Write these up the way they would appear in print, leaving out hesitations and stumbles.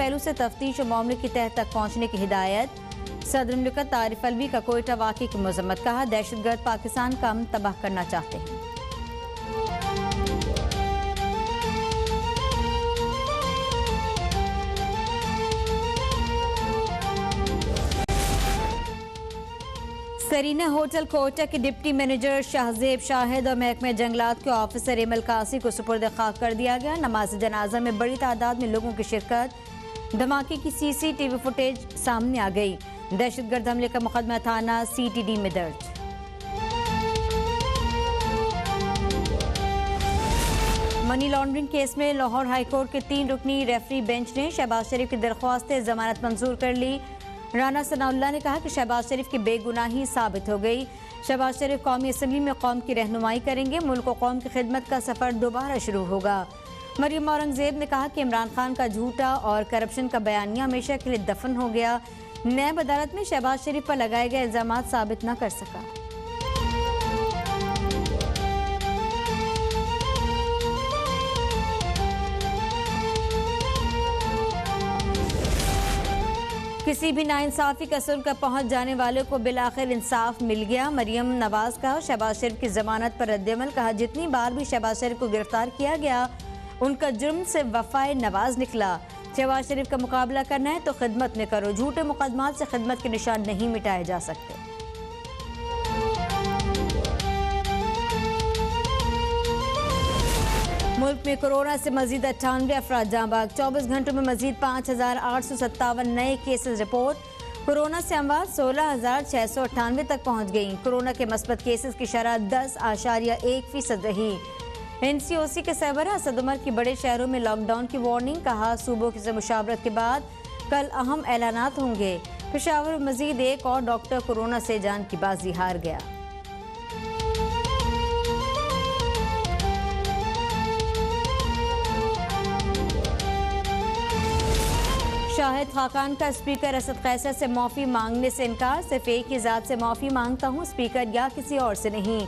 पहलू से तफ्तीश और मामले की तह तक पहुँचने की हिदायत। सदर मुमलिकत तारिफ अलवी का कोयटा वाक़े की मजम्मत, कहा दहशतगर्द पाकिस्तान का अमन तबाह करना चाहते हैं। सरीना होटल कोयटा के डिप्टी मैनेजर शाहजेब शाहिद और महकमे जंगलात के ऑफिसर एमल कासी को सुपुर्द खाक कर दिया गया। नमाज जनाजा में बड़ी तादाद में लोगों की शिरकत, धमाके की सीसीटीवी फुटेज सामने आ गई। दहशतगर्द हमले का मुकदमा थाना सीटीडी में दर्ज। मनी लॉन्ड्रिंग केस में लाहौर हाईकोर्ट के 3 रुकनी रेफरी बेंच ने शहबाज शरीफ की दरख्वास्त जमानत मंजूर कर ली। राना सनाउल्लाह ने कहा कि शहबाज शरीफ की बेगुनाही साबित हो गई। शहबाज शरीफ कौमी असम्बली में कौम की रहनुमाई करेंगे। मुल्क और कौम की खिदमत का सफर दोबारा शुरू होगा। मरियम औरंगजेब ने कहा कि इमरान खान का झूठा और करप्शन का बयानिया हमेशा के लिए दफन हो गया। नैब अदालत में शहबाज शरीफ पर लगाए गए इल्जामात साबित न कर सका। किसी भी नाइंसाफी का सुलका पहुंच जाने वाले को बिलाखिर इंसाफ मिल गया। मरियम नवाज का शहबाज शरीफ की जमानत पर रद्दअमल, कहा जितनी बार भी शहबाज शरीफ को गिरफ्तार किया गया उनका जुर्म से वफाए नवाज निकला। शहबाज शरीफ का मुकाबला करना है तो खिदमत में करो। झूठे मुकदमात से खिदमत के निशान नहीं मिटाए जा सकते। मुल्क में कोरोना से मजीद 98 अफराद जांबाग। 24 घंटों में मजीद 5857 नए केसेस रिपोर्ट। कोरोना से अमवात 16,698 तक पहुंच गई। कोरोना के मस्बत केसेस की शरह 10.1% रही। NCOC के सरबराह असद उमर की बड़े शहरों में लॉकडाउन की वार्निंग, कहा सूबों से मुशावरत के बाद कल अहम ऐलानात होंगे। पेशावर में मजीद एक और डॉक्टर कोरोना से जान की बाजी हार गया। शाहिद खाकान का स्पीकर असद कैसर से माफ़ी मांगने से इनकार। सिर्फ एक ही ज़ात से माफ़ी मांगता हूँ, स्पीकर या किसी और से नहीं।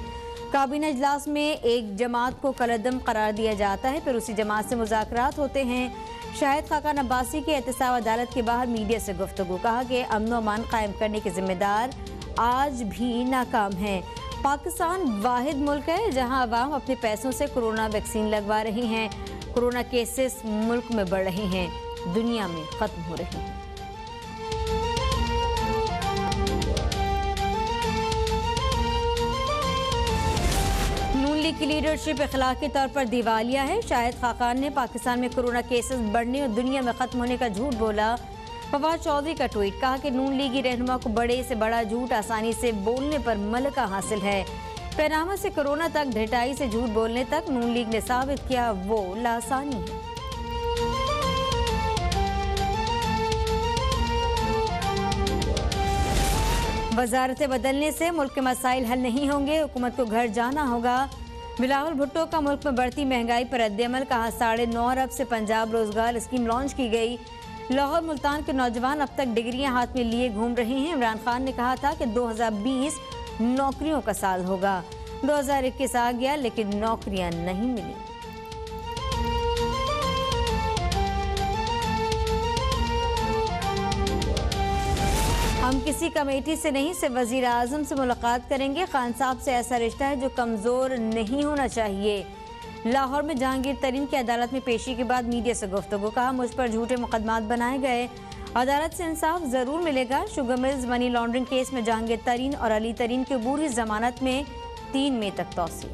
काबीना इजलास में एक जमात को कलअदम करार दिया जाता है, फिर उसी जमात से मुज़ाकरात होते हैं। शाहिद खाकान अब्बासी के एहतसाब अदालत के बाहर मीडिया से गुफ्तगू, कहा कि अमन अमान कायम करने के जिम्मेदार आज भी नाकाम हैं। पाकिस्तान वाहिद मुल्क है जहाँ अवाम अपने पैसों से कोरोना वैक्सीन लगवा रही हैं। कोरोना केसेस मुल्क में बढ़ रहे हैं, दुनिया में खत्म हो रहे हैं। नून लीग की लीडरशिप इखलाकी तौर पर दिवालिया है। शाहिद खाकान ने पाकिस्तान में कोरोना केसेस बढ़ने और दुनिया में खत्म होने का झूठ बोला। फवाद चौधरी का ट्वीट, कहा कि नून लीगी रहनुमा को बड़े से बड़ा झूठ आसानी से बोलने पर मलका हासिल है। पैनामा से कोरोना तक, ढटाई से झूठ बोलने तक नून लीग ने साबित किया वो लासानी है। वजारतें बदलने से मुल्क के मसाइल हल नहीं होंगे, हुकूमत को घर जाना होगा। बिलावल भुट्टो का मुल्क में बढ़ती महंगाई पर रद्दअमल, कहा 9.5 अरब से पंजाब रोजगार स्कीम लॉन्च की गई। लाहौर मुल्तान के नौजवान अब तक डिग्रियां हाथ में लिए घूम रहे हैं। इमरान खान ने कहा था कि 2020 नौकरियों का साल होगा। 2021 आ गया लेकिन नौकरियां नहीं मिली। हम किसी कमेटी से नहीं, सिर्फ वजीर आजम से मुलाकात करेंगे। खान साहब से ऐसा रिश्ता है जो कमज़ोर नहीं होना चाहिए। लाहौर में जहांगीर तरीन की अदालत में पेशी के बाद मीडिया से गुफ्तगू, कहा मुझ पर झूठे मुकदमात बनाए गए, अदालत से इंसाफ ज़रूर मिलेगा। Sugar mills money laundering case में जहांगीर तरीन और अली तरीन की अबूरी जमानत में 3 मई तक तौसील।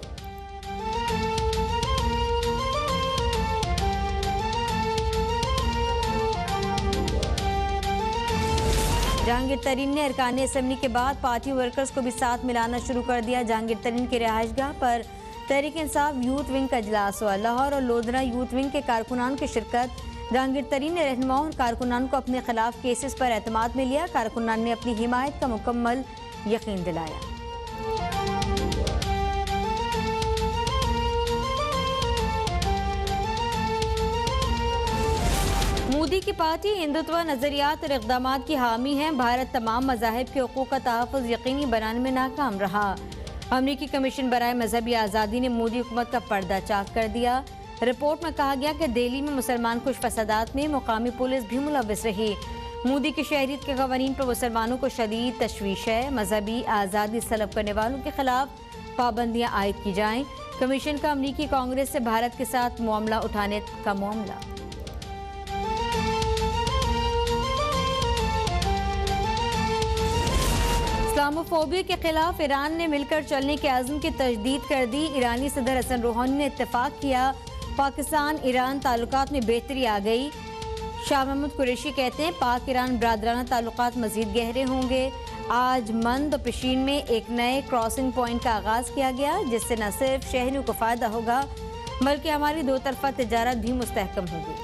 जहांगीर तरीन ने अरकान असम्बली के बाद पार्टी वर्कर्स को भी साथ मिलाना शुरू कर दिया। जहांगीर तरीन की रिहाइशगाह पर तहरीक इंसाफ यूथ विंग का इजलास हुआ। लाहौर और लोधरा यूथ विंग के कारकुनान की शिरकत। जहांगीर तरीन ने रहनुमाओं और कारकुनान को अपने खिलाफ केसेस पर एतमाद में लिया। कारकुनान ने अपनी हिमायत का मुकम्मल यकीन दिलाया। मोदी की पार्टी हिंदुत्व नजरियात और इक़दामात की हामी है। भारत तमाम मज़ाहिब के हकूक़ का तहफ़्फ़ुज़ यकीनी बनाने में नाकाम रहा। अमरीकी कमीशन बराए मजहबी आज़ादी ने मोदी हुकूमत का पर्दा चाक कर दिया। रिपोर्ट में कहा गया कि दिल्ली में मुसलमान कुछ फसादात में मुकामी पुलिस भी मुलव्वस रही। मोदी की शहरियत के कवानीन पर मुसलमानों को शदीद तशवीश है। मजहबी आज़ादी तलब करने वालों के खिलाफ पाबंदियां आयद की जाएं। कमीशन का अमरीकी कांग्रेस से भारत के साथ मामला उठाने का मामला। इस्लामोफोबिया के खिलाफ ईरान ने मिलकर चलने के आज़म की तजदीद कर दी। ईरानी सदर हसन रूहानी ने इत्तेफाक किया, पाकिस्तान ईरान ताल्लुकात में बेहतरी आ गई। शाह महमूद कुरैशी कहते हैं पाक ईरान बरादराना ताल्लुकात मजीद गहरे होंगे। आज मंद और पिशीन में एक नए क्रॉसिंग पॉइंट का आगाज किया गया, जिससे न सिर्फ शहरियों को फायदा होगा बल्कि हमारी दो तरफा तिजारत भी मुस्तहकम होगी।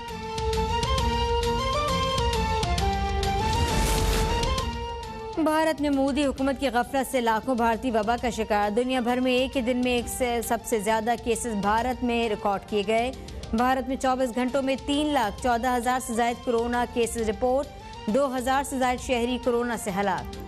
भारत में मोदी हुकूमत की गफलत से लाखों भारतीय वबा का शिकार। दुनिया भर में एक ही दिन में एक से सबसे ज्यादा केसेस भारत में रिकॉर्ड किए गए। भारत में 24 घंटों में 3,14,000 से ज्यादा कोरोना केसेस रिपोर्ट। 2,000 से ज्यादा शहरी कोरोना से हलाक।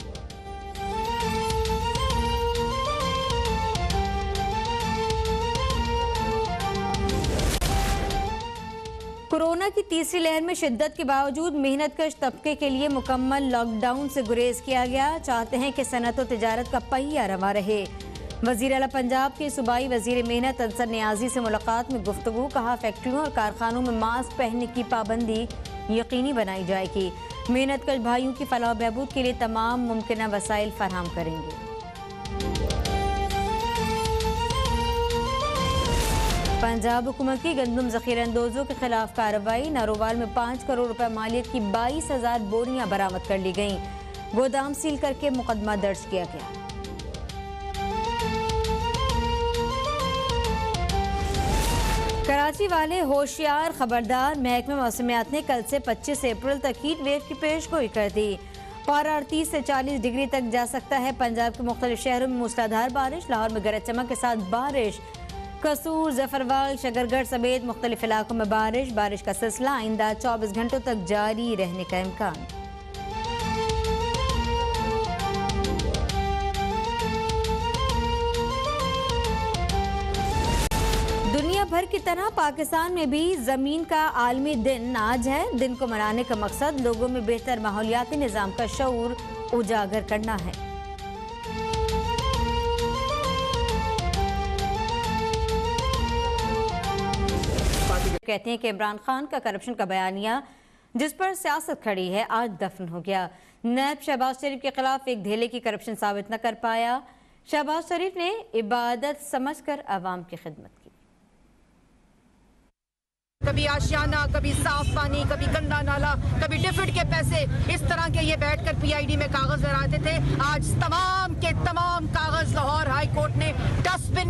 कोरोना की तीसरी लहर में शिद्दत के बावजूद मेहनतकश तबके के लिए मुकम्मल लॉकडाउन से गुरेज किया गया। चाहते हैं कि सनत और तिजारत का पहिया रवा रहे। वजीर आला पंजाब के सूबाई वजीर मेहनत अंसर नियाजी से मुलाकात में गुफ्तगू। कहा फैक्ट्रियों और कारखानों में मास्क पहनने की पाबंदी यकीनी बनाई जाएगी। मेहनतकश भाइयों की फलाह बहबूद के लिए तमाम मुमकिन वसाइल फराहम करेंगे। पंजाब हुकूमत की गंदम जखीरा अंदोजों के खिलाफ कार्रवाई। नारोवाल में 5 करोड़ रुपए मालियत की 22,000 बोरियां बरामद कर ली गईं। गोदाम सील करके मुकदमा दर्ज किया गया। कराची वाले होशियार खबरदार। महकमे मौसमियात ने कल से 25 अप्रैल तक हीट वेव की पेशगोई कर दी। पारा 38 से 40 डिग्री तक जा सकता है। पंजाब के मुख्तलिफ शहरों में मूसलाधार बारिश। लाहौर में गरज चमक के साथ बारिश। कसूर, जफरवाल, शकरगढ़ समेत मुख्तलिफ इलाकों में बारिश का सिलसिला आइंदा 24 घंटों तक जारी रहने का इम्कान। दुनिया भर की तरह पाकिस्तान में भी जमीन का आलमी दिन आज है। दिन को मनाने का मकसद लोगों में बेहतर माहौलियाती निज़ाम का शऊर उजागर करना है। कहते हैं कि इमरान खान का करप्शन का बयानिया जिस पर सियासत खड़ी है आज दफन हो गया। नैब शहबाज शरीफ के खिलाफ एक धेले की करप्शन साबित न कर पाया। शहबाज शरीफ ने इबादत समझकर अवाम की खिदमत की। कभी आशियाना, कभी साफ पानी, कभी गंदा नाला, कभी डिफिड के पैसे, इस तरह के ये बैठकर पीआईडी में कागज लहराते थे। आज तमाम के तमाम कागज लाहौर हाई कोर्ट ने डस्टबिन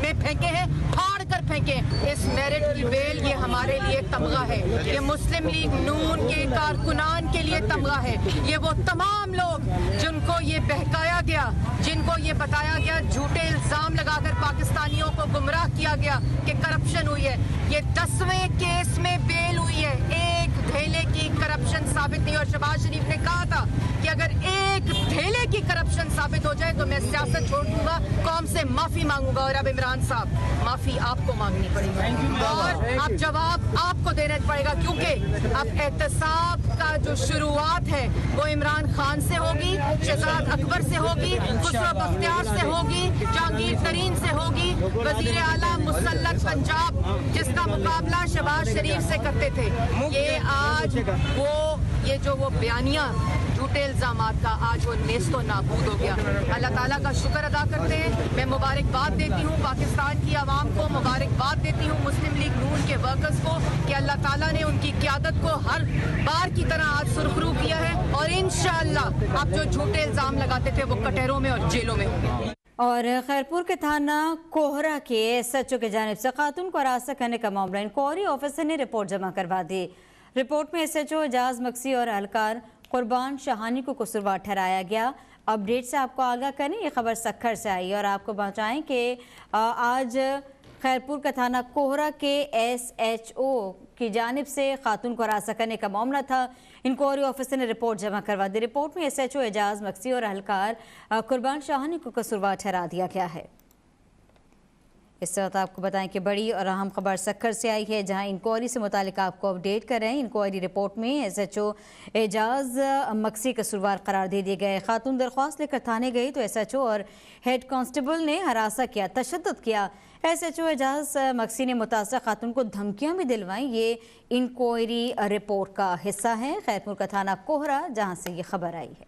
में फेंके हैं, फाड़ कर फेंके। इस मेरिट की बेल ये हमारे लिए तमगा है। ये मुस्लिम लीग नून के कारकुनान के लिए तमगा है। ये वो तमाम लोग जिनको ये बहकाया गया, जिनको ये बताया गया, झूठे इल्जाम लगाकर पाकिस्तानियों को गुमराह किया गया कि करप्शन हुई है। ये 10वें केस में बेल हुई है। एक धेले की करप्शन साबित नहीं। और शहबाज शरीफ ने कहा था कि अगर एक धेले की करप्शन साबित हो जाए तो मैं सियासत छोड़ दूंगा, कौम से माफी मांगूंगा। और अब इमरान साहब, माफी आपको मांगनी पड़ेगी और अब जवाब आपको देना पड़ेगा, क्योंकि अब एहतसाब का जो शुरुआत है वो इमरान खान से होगी, शहजाद अकबर से होगी, खुसरो बख्तियार से होगी, जहांगीर तरीन से होगी। वजीर आला मुसल्लत पंजाब जिसका मुकाबला शहबाज शरीफ से करते थे, ये आज वो बयानिया झूठे इल्जामात का आज वो नेस्तो नाबूद हो गया। अल्लाह ताला का शुक्र अदा करते हैं। मैं मुबारकबाद देती हूँ पाकिस्तान की आवाम को, मुबारकबाद देती हूँ मुस्लिम लीग नून के वर्कर्स को कि अल्लाह ताला ने उनकी क़यादत को हर बार की तरह आज सुरखरू किया है और इंशाअल्लाह अब जो झूठे इल्जाम लगाते थे वो कटहरों में और जेलों में होंगे। और खैरपुर के थाना कोहरा के SHO की जानिब से खातून को हरासा करने का मामला इंक्वायरी ऑफिसर ने रिपोर्ट जमा करवा दी। रिपोर्ट में SHO एजाज मक्सी और एहलकार कुर्बान शाहानी को कसूरवार ठहराया गया। अपडेट से आपको आगाह करें, ये खबर सक्खर से आई और आपको पहुँचाएँ कि आज खैरपुर का थाना कोहरा के SHO की जानिब से खातून को हरासा करने का मामला था। इंक्वायरी ऑफिसर ने रिपोर्ट जमा करवा दी। रिपोर्ट में SHO एजाज मक्सी और एहलकार कुर्बान शाहानी को कसूरवार ठहरा दिया गया है। इस वक्त आपको बताएं कि बड़ी और अहम खबर सक्कर से आई है, जहां इंक्वायरी से मुतालिक आपको अपडेट कर रहे हैं। इंक्वायरी रिपोर्ट में SHO एजाज मक्सी कसूरवार करार दे दिए गए। खातून दरख्वास्त लेकर थाने गई तो SHO और हेड कांस्टेबल ने हरासा किया, तशद्दुद किया। SHO एजाज मक्सी ने मुतासर खातून को धमकियां भी दिलवाई। ये इंक्वायरी रिपोर्ट का हिस्सा है। खैरपुर का थाना कोहरा जहां से ये खबर आई है।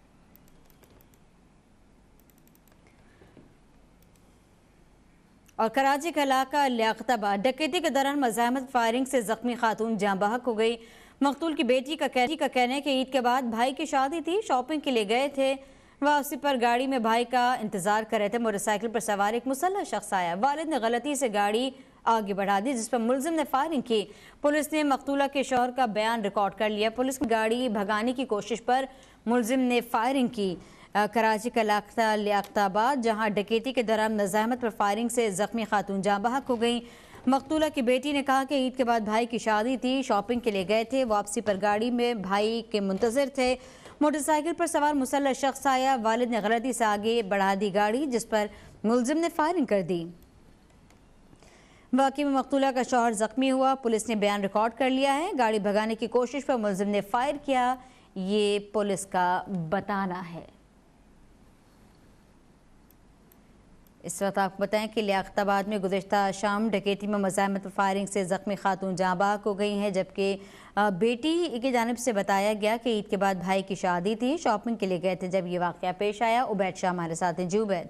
और कराची का इलाका लियाकताबाद, डकैती के दौरान मज़ाहमत फायरिंग से जख्मी खातून जाँ बहक हो गई। मकतूल की बेटी का कहना है कि ईद के बाद भाई की शादी थी, शॉपिंग के लिए गए थे। वापसी पर गाड़ी में भाई का इंतजार कर रहे थे। मोटरसाइकिल पर सवार एक मुसल्लह शख्स आया। वालिद ने गलती से गाड़ी आगे बढ़ा दी, जिस पर मुलजिम ने फायरिंग की। पुलिस ने मकतूला के शौहर का बयान रिकॉर्ड कर लिया। पुलिस की गाड़ी भगाने की कोशिश पर मुलजिम ने फायरिंग की। कराची का इलाका लियाकताबाद, जहां डकैती के दौरान मज़ाहमत पर फायरिंग से जख्मी खातून जाँ बहक हो गई। मकतूला की बेटी ने कहा कि ईद के बाद भाई की शादी थी, शॉपिंग के लिए गए थे। वापसी पर गाड़ी में भाई के मुंतज़िर थे। मोटरसाइकिल पर सवार मुसल्लह शख्स आया। वालिद ने गलती से आगे बढ़ा दी गाड़ी, जिस पर मुलजिम ने फायरिंग कर दी। वाक़ई में मकतूला का शौहर जख्मी हुआ। पुलिस ने बयान रिकॉर्ड कर लिया है। गाड़ी भगाने की कोशिश पर मुलजिम ने फायर किया, ये पुलिस का बताना है। इस वक्त आपको बताएं कि लियाकताबाद में गुज़श्ता शाम डकैती में मज़ाहमत फायरिंग से ज़ख्मी खातून जाँ बहक हो गई हैं, जबकि बेटी की जानिब से बताया गया कि ईद के बाद भाई की शादी थी, शॉपिंग के लिए गए थे जब ये वाक़या पेश आया। उबैद शाह हमारे साथ हैं। जी उबैद।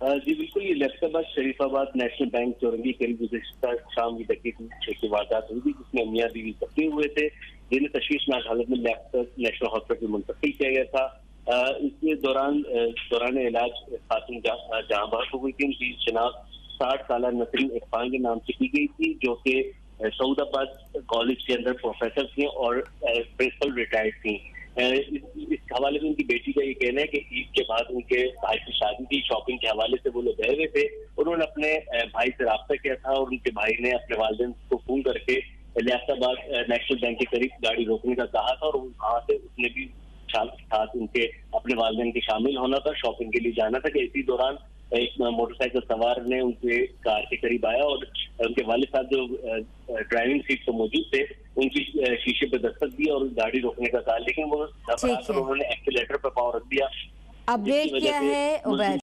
जी बिल्कुल, ये लियाकताबाद शरीफाबाद नेशनल बैंक चौरंगी करीब गुज़श्ता शाम की डकैती की वारदात हुई थी, जिसमें मियां बीवी जख्मी हुए थे, जिन्हें तशवीशनाक हालत में लियाकत नेशनल हॉस्पिटल मुंतकिल किया गया था। इसके दौरान इलाज खातून जहाँ बहक हो गई थी। उनकी शनाख्त 60 साल नसरीन इरफान के नाम से की गई थी, जो कि सऊदाबाद कॉलेज के अंदर प्रोफेसर थी और प्रिंसिपल रिटायर्ड थी। इस हवाले में उनकी बेटी का ये कहना है कि ईद के बाद उनके भाई की शादी थी, शॉपिंग के हवाले से वो लोग गए हुए थे। उन्होंने अपने भाई से रब्ता किया था और उनके भाई ने अपने वालिदैन को फोन करके लियाकताबाद नेशनल बैंक के करीब गाड़ी रोकने का कहा था, और वहाँ से उसने भी साथ उनके अपने वालिदैन के शामिल होना था, शॉपिंग के लिए जाना था। कि इसी दौरान एक मोटरसाइकिल सवार ने उनके कार के करीब आया और उनके वालिद साहब जो ड्राइविंग सीट पर मौजूद थे, उनकी शीशे पे दस्तक दी और गाड़ी रोकने का कहा, लेकिन वो उन्होंने एक्सीलेटर पर पाँव रख दिया। अपडेट किया है उबैद।